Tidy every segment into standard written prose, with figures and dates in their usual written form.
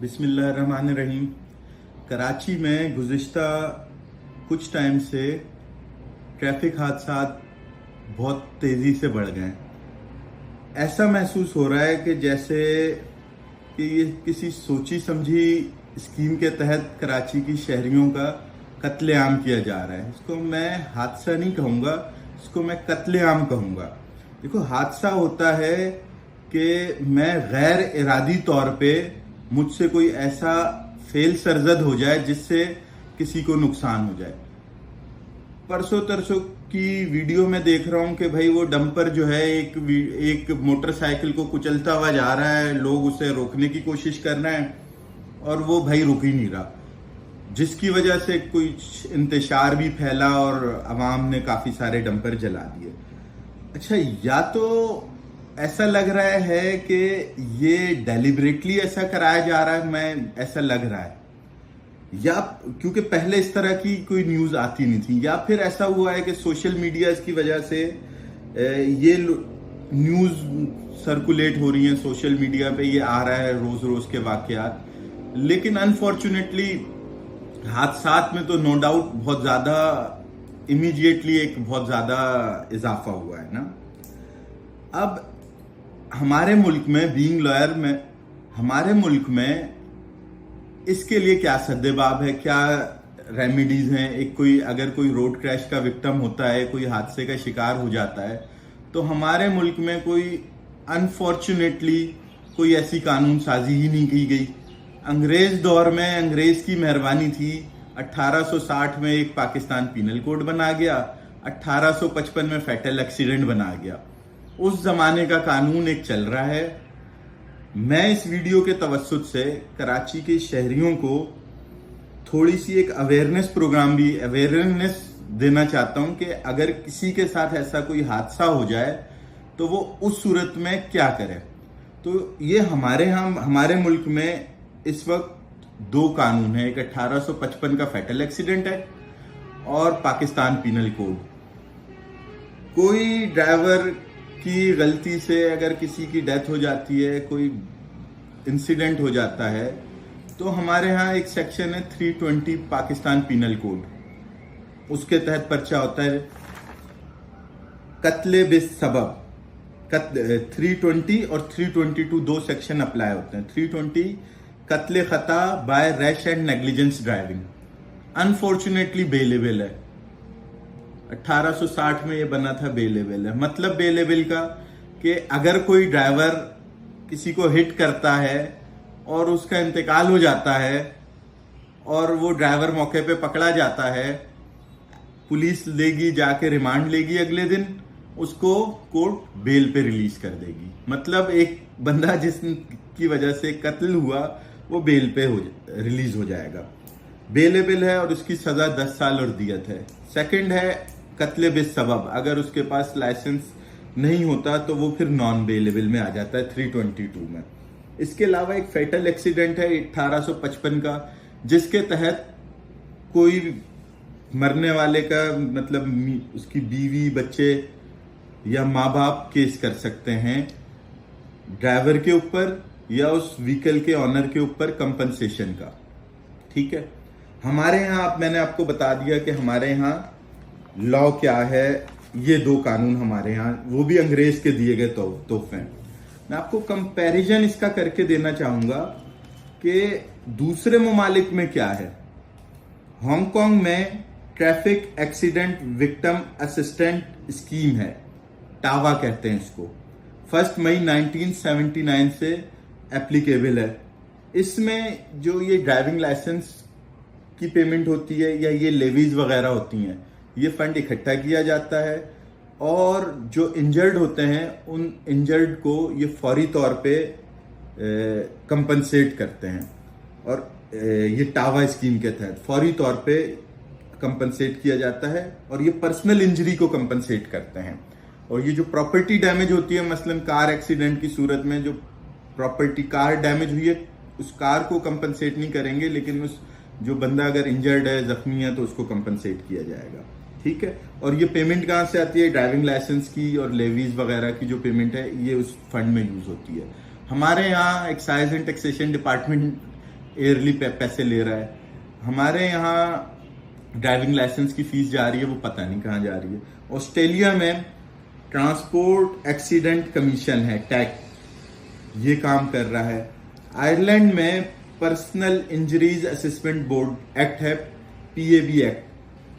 बिस्मिल्लाहिर्रहमानिर्रहीम। कराची में गुज़िश्ता कुछ टाइम से ट्रैफिक हादसात बहुत तेज़ी से बढ़ गए हैं। ऐसा महसूस हो रहा है कि जैसे कि ये किसी सोची समझी स्कीम के तहत कराची की शहरियों का कत्लेआम किया जा रहा है। इसको मैं हादसा नहीं कहूँगा, इसको मैं कत्लेआम कहूँगा। देखो, हादसा होता है कि मैं गैर इरादी तौर पे मुझसे कोई ऐसा फेल सरजद हो जाए जिससे किसी को नुकसान हो जाए। परसों तरसों की वीडियो में देख रहा हूं कि भाई वो डंपर जो है एक मोटरसाइकिल को कुचलता हुआ जा रहा है, लोग उसे रोकने की कोशिश कर रहे हैं और वो भाई रुक ही नहीं रहा, जिसकी वजह से कोई इंतशार भी फैला और अवाम ने काफी सारे डंपर जला दिए। अच्छा, या तो ऐसा लग रहा है कि ये डेलिबरेटली ऐसा कराया जा रहा है, मैं ऐसा लग रहा है, या क्योंकि पहले इस तरह की कोई न्यूज आती नहीं थी, या फिर ऐसा हुआ है कि सोशल मीडिया की वजह से ये न्यूज सर्कुलेट हो रही है सोशल मीडिया पे, ये आ रहा है रोज रोज के वाकयात। लेकिन अनफॉर्चुनेटली हादसात में तो नो डाउट बहुत ज्यादा इमीडिएटली एक बहुत ज्यादा इजाफा हुआ है ना। अब हमारे मुल्क में बीइंग लॉयर में हमारे मुल्क में इसके लिए क्या सद्देबाब है, क्या रेमेडीज हैं? अगर कोई रोड क्रैश का विक्टिम होता है, कोई हादसे का शिकार हो जाता है, तो हमारे मुल्क में कोई अनफॉर्चुनेटली कोई ऐसी कानून साजी ही नहीं की गई। अंग्रेज दौर में अंग्रेज की मेहरबानी थी, 1860 में एक पाकिस्तान पीनल कोड बना गया, 1855 में फैटल एक्सीडेंट बना गया। उस जमाने का कानून एक चल रहा है। मैं इस वीडियो के तवज्जुद से कराची के शहरियों को थोड़ी सी एक अवेयरनेस देना चाहता हूं कि अगर किसी के साथ ऐसा कोई हादसा हो जाए तो वो उस सूरत में क्या करे। तो ये हमारे मुल्क में इस वक्त दो कानून है, एक 1855 का फैटल एक्सीडेंट एक्ट और पाकिस्तान पीनल कोड। कोई ड्राइवर की गलती से अगर किसी की डेथ हो जाती है, कोई इंसिडेंट हो जाता है, तो हमारे यहाँ एक सेक्शन है 320 पाकिस्तान पीनल कोड, उसके तहत पर्चा होता है कत्ले बिस्सबब। 320 और 322 दो सेक्शन अप्लाई होते हैं। 320 कत्ले खता by rash and negligence driving, unfortunately bailable है। 1860 में ये बना था, बेलेबल है। मतलब बेलेबल का कि अगर कोई ड्राइवर किसी को हिट करता है और उसका इंतकाल हो जाता है और वो ड्राइवर मौके पे पकड़ा जाता है, पुलिस लेगी, जाके रिमांड लेगी, अगले दिन उसको कोर्ट बेल पे रिलीज कर देगी। मतलब एक बंदा जिसकी वजह से कत्ल हुआ वो बेल पे रिलीज हो जाएगा, बेलेबल है, और उसकी सजा 10 साल और दियत है। सेकंड है कत्ले बिस्सबब, अगर उसके पास लाइसेंस नहीं होता तो वो फिर नॉन बेलेबल में आ जाता है 322 में। इसके अलावा एक फैटल एक्सीडेंट है 1855 का, जिसके तहत कोई मरने वाले का मतलब उसकी बीवी, बच्चे या माँ बाप केस कर सकते हैं ड्राइवर के ऊपर या उस व्हीकल के ऑनर के ऊपर कंपनसेशन का। ठीक है, हमारे यहाँ मैंने आपको बता दिया कि हमारे यहाँ लॉ क्या है। ये दो कानून हमारे यहाँ, वो भी अंग्रेज के दिए गए तोहफे। मैं आपको कंपैरिजन इसका करके देना चाहूंगा कि दूसरे ममालिक में क्या है। हांगकांग में traffic accident victim assistant scheme है, टावा कहते हैं इसको, 1 मई 1979 से एप्लीकेबल है। इसमें जो ये ड्राइविंग लाइसेंस की पेमेंट होती है या ये लेवीज वगैरह होती हैं, ये फंड इकट्ठा किया जाता है और जो इंजर्ड होते हैं उन इंजर्ड को ये फौरी तौर पे कंपनसेट करते हैं। और ये टावा स्कीम के तहत फौरी तौर पे कंपनसेट किया जाता है और ये पर्सनल इंजरी को कंपनसेट करते हैं। और ये जो प्रॉपर्टी डैमेज होती है, मसलन कार एक्सीडेंट की सूरत में जो प्रॉपर्टी कार डैमेज हुई है, उस कार को कंपनसेट नहीं करेंगे, लेकिन उस जो बंदा अगर इंजर्ड है, जख्मी है, तो उसको कंपनसेट किया जाएगा। ठीक है, और ये पेमेंट कहाँ से आती है? ड्राइविंग लाइसेंस की और लेवीज वगैरह की जो पेमेंट है, ये उस फंड में यूज होती है। हमारे यहाँ excise and taxation department yearly पैसे ले रहा है। हमारे यहाँ ड्राइविंग लाइसेंस की फीस जा रही है, वो पता नहीं कहाँ जा रही है। ऑस्ट्रेलिया में ट्रांसपोर्ट एक्सीडेंट कमीशन है, टैक, ये काम कर रहा है। आयरलैंड में personal injuries assessment board act है, पीएबी एक्ट,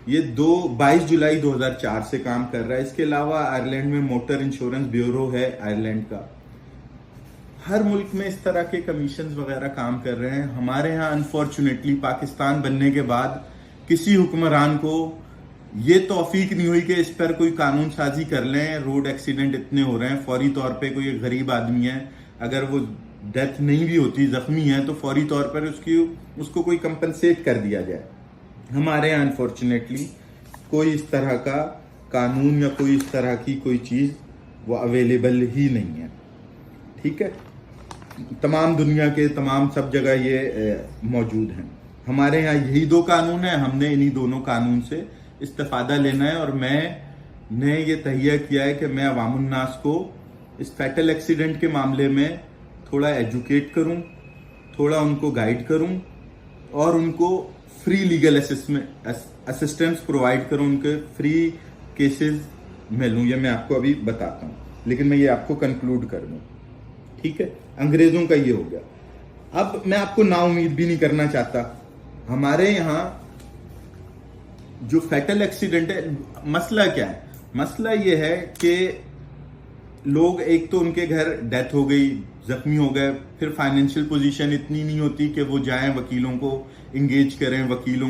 ये 22 जुलाई 2004 से काम कर रहा है। इसके अलावा आयरलैंड में मोटर इंश्योरेंस ब्यूरो है आयरलैंड का। हर मुल्क में इस तरह के कमीशंस वगैरह काम कर रहे हैं। हमारे यहाँ अनफॉर्चुनेटली पाकिस्तान बनने के बाद किसी हुक्मरान को ये तौफीक नहीं हुई कि इस पर कोई कानून साजी कर लें। रोड एक्सीडेंट इतने हो रहे हैं, फौरी तौर पे कोई गरीब आदमी है, अगर वो डेथ नहीं भी होती, जख्मी है, तो फौरी तौर पर उसको कोई कंपनसेट कर दिया जाए। हमारे यहाँ अनफॉर्चुनेटली कोई इस तरह का कानून या कोई इस तरह की कोई चीज़ वो अवेलेबल ही नहीं है। ठीक है, तमाम दुनिया के तमाम सब जगह ये मौजूद हैं। हमारे यहाँ यही दो कानून है, हमने इन्हीं दोनों कानून से इस्तेफादा लेना है। और मैंने ये तहिया किया है कि मैं अवामुन्नास को इस फैटल एक्सीडेंट के मामले में थोड़ा एजुकेट करूं, थोड़ा उनको गाइड करूं और उनको फ्री लीगल असिस्टेंस प्रोवाइड करूं, उनके फ्री केसेस में लूं। ये मैं आपको अभी बताता हूं, लेकिन मैं ये आपको कंक्लूड कर दूं। ठीक है, अंग्रेजों का ये हो गया। अब मैं आपको नाउम्मीद भी नहीं करना चाहता। हमारे यहाँ जो फैटल एक्सीडेंट है, मसला क्या है? मसला ये है कि लोग, एक तो उनके घर डेथ हो गई, जख्मी हो गए, फिर फाइनेंशियल पोजीशन इतनी नहीं होती कि वो जाएं वकीलों को इंगेज करें, वकीलों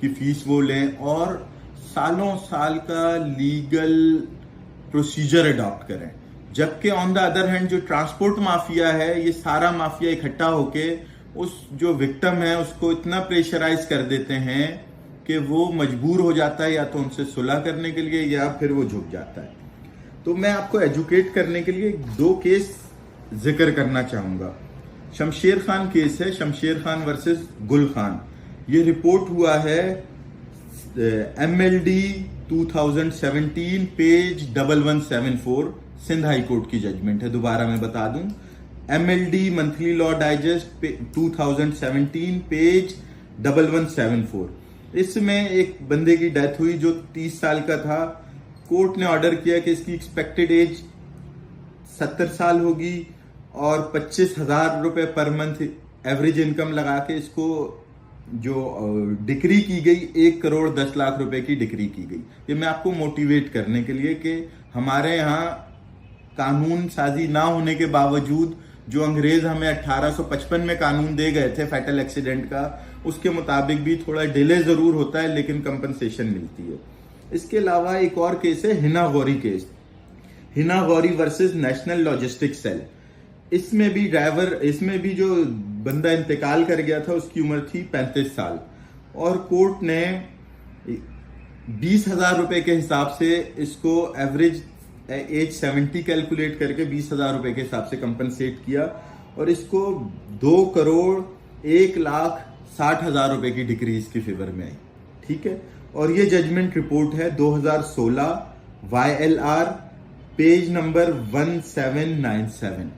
की फीस वो लें और सालों साल का लीगल प्रोसीजर अडॉप्ट करें। जबकि ऑन द अदर हैंड जो ट्रांसपोर्ट माफिया है, ये सारा माफिया इकट्ठा होके उस जो विक्टिम है उसको इतना प्रेशराइज कर देते हैं कि वो मजबूर हो जाता है या तो उनसे सुलह करने के लिए या फिर वो झुक जाता है। तो मैं आपको एजुकेट करने के लिए 2 केस जिक्र करना चाहूंगा। शमशेर खान केस है, शमशेर खान वर्सेस गुल खान। ये रिपोर्ट हुआ है MLD 2017 page 1174, Sindh high court की जजमेंट है। दोबारा मैं बता दूं, MLD monthly law digest 2017 page 1174। इसमें एक बंदे की डेथ हुई जो 30 साल का था। कोर्ट ने ऑर्डर किया कि इसकी एक्सपेक्टेड एज 70 साल होगी और 25,000 रुपए पर मंथ एवरेज इनकम लगा के इसको जो डिक्री की गई 1,10,00,000 रुपए की डिक्री की गई। ये मैं आपको मोटिवेट करने के लिए कि हमारे यहाँ कानून साजी ना होने के बावजूद जो अंग्रेज हमें 1855 में कानून दे गए थे फैटल एक्सीडेंट का, उसके मुताबिक भी थोड़ा डिले जरूर होता है लेकिन कंपनसेशन मिलती है। इसके अलावा एक और केस है Hina Gauri case, Hina Gauri versus national logistics cell. इसमें भी जो बंदा इंतकाल कर गया था उसकी उम्र थी 35 साल और कोर्ट ने 20,000 रुपए के हिसाब से इसको एवरेज एज 70 कैलकुलेट करके 20,000 रुपए के हिसाब से कंपनसेट किया और इसको 2,01,60,000 रुपए की डिक्री इसकी फेवर में आई। ठीक है, और ये जजमेंट रिपोर्ट है 2016 YLR पेज नंबर 1797।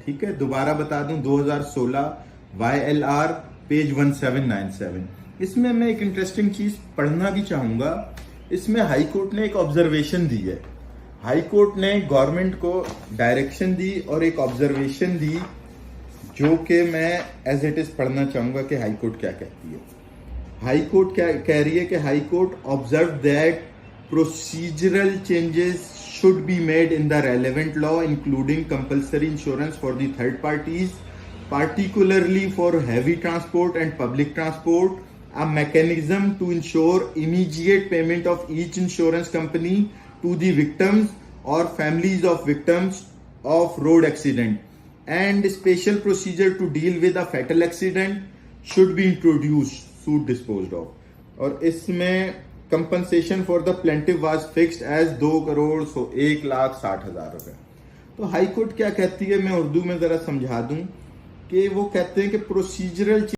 ठीक है, दोबारा बता दूं, 2016 YLR पेज 1797। इसमें मैं एक इंटरेस्टिंग चीज पढ़ना भी चाहूंगा। इसमें हाई कोर्ट ने एक ऑब्जर्वेशन दी है। हाई कोर्ट ने गवर्नमेंट को डायरेक्शन दी और एक ऑब्जर्वेशन दी जो कि मैं एज इट इज पढ़ना चाहूंगा कि हाई कोर्ट क्या कहती है। हाई कोर्ट क्या कह रही है कि high court observe that procedural changes should be made in the relevant law including compulsory insurance for the third parties, particularly for heavy transport and public transport, a mechanism to ensure immediate payment of each insurance company to the victims or families of victims of road accident, and special procedure to deal with a fatal accident should be introduced, suit disposed of। और इसमें compensation for the plaintiff was fixed as 2,01,60,000 रुपए। तो high court क्या कहती है, मैं उर्दू में जरा समझा दूं कि वो कहते हैं कि प्रोसीजरल